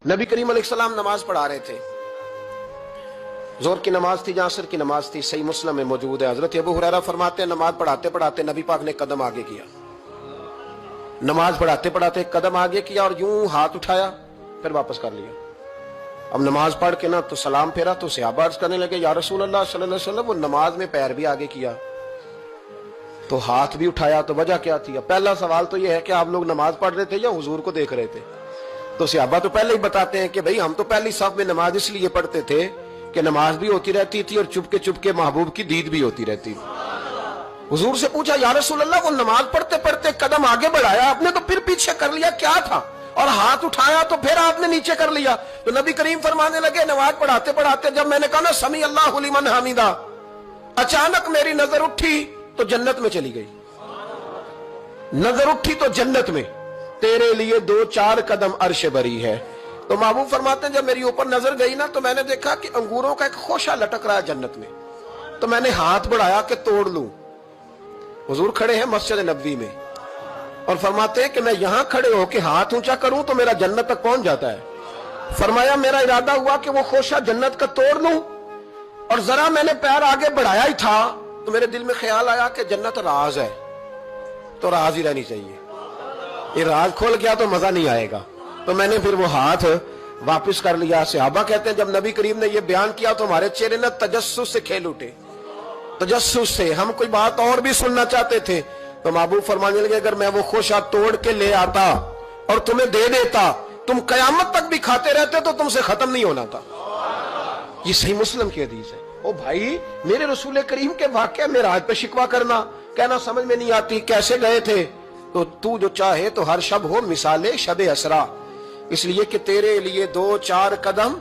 नबी करीम अलैहिस्सलाम नमाज पढ़ा रहे थे। जोर की नमाज थी, असर की नमाज थी। सही मुस्लिम में मौजूद है। हजरत अबू हुरैरा फरमाते हैं नमाज पढ़ाते पढ़ाते नबी पाक ने कदम आगे किया। नमाज पढ़ाते पढ़ाते कदम आगे किया और यूं हाथ उठाया, फिर वापस कर लिया। अब नमाज पढ़ के ना तो सलाम फेरा तो सहाबा अर्ज करने लगे, या रसूल अल्लाह सल्लल्लाहु अलैहि वसल्लम, वो नमाज में पैर भी आगे किया तो हाथ भी उठाया, तो वजह क्या थी? पहला सवाल तो यह है कि आप लोग नमाज पढ़ रहे थे या हुजूर को देख रहे थे? तो सहाबा तो पहले ही बताते हैं कि भाई हम तो पहली साफ में नमाज इसलिए पढ़ते थे कि नमाज भी होती रहती थी और चुपके चुपके महबूब की दीद भी होती रहती थी। हुजूर से पूछा, या रसूल अल्लाह, वो नमाज पढ़ते पढ़ते कदम आगे बढ़ाया आपने तो फिर पीछे कर लिया, क्या था? और हाथ उठाया तो फिर आपने नीचे कर लिया। तो नबी करीम फरमाने लगे, नमाज पढ़ाते पढ़ाते जब मैंने कहा ना समी अल्लाहु लिमन हमीदा, अचानक मेरी नजर उठी तो जन्नत में चली गई। नजर उठी तो जन्नत में, तेरे लिए 2-4 कदम अर्श बरी है। तो महबूब फरमाते हैं जब मेरी ऊपर नजर गई ना तो मैंने देखा कि अंगूरों का एक खोशा लटक रहा है जन्नत में। तो मैंने हाथ बढ़ाया कि तोड़ लूं। हुजूर खड़े हैं मस्जिद नबवी में और फरमाते हैं कि मैं यहां खड़े होकर हाथ ऊंचा करूं तो मेरा जन्नत तक पहुंच जाता है। फरमाया मेरा इरादा हुआ कि वो खोशा जन्नत का तोड़ लूं और जरा मैंने पैर आगे बढ़ाया ही था तो मेरे दिल में ख्याल आया कि जन्नत राज है तो राज ही रहनी चाहिए, ये राज खोल गया तो मजा नहीं आएगा। तो मैंने फिर वो हाथ वापस कर लिया। सहाबा कहते हैं जब नबी करीम ने ये बयान किया तो हमारे चेहरे ने तजस्सुस से खेल उठे। तजस्सुस से हम कोई बात और भी सुनना चाहते थे। तो महबूब फरमाने लगे, अगर मैं वो खोशा तोड़ के ले आता और तुम्हें दे देता, तुम कयामत तक भी खाते रहते तो तुमसे खत्म नहीं होना था। ये सही मुस्लिम की हदीस है। ओ भाई, मेरे रसूल करीम के वाक़या में राज पे शिकवा करना, कहना समझ में नहीं आती कैसे गए थे। तो तू जो चाहे तो हर शब हो मिसाले शब असरा, इसलिए कि तेरे लिए 2-4 कदम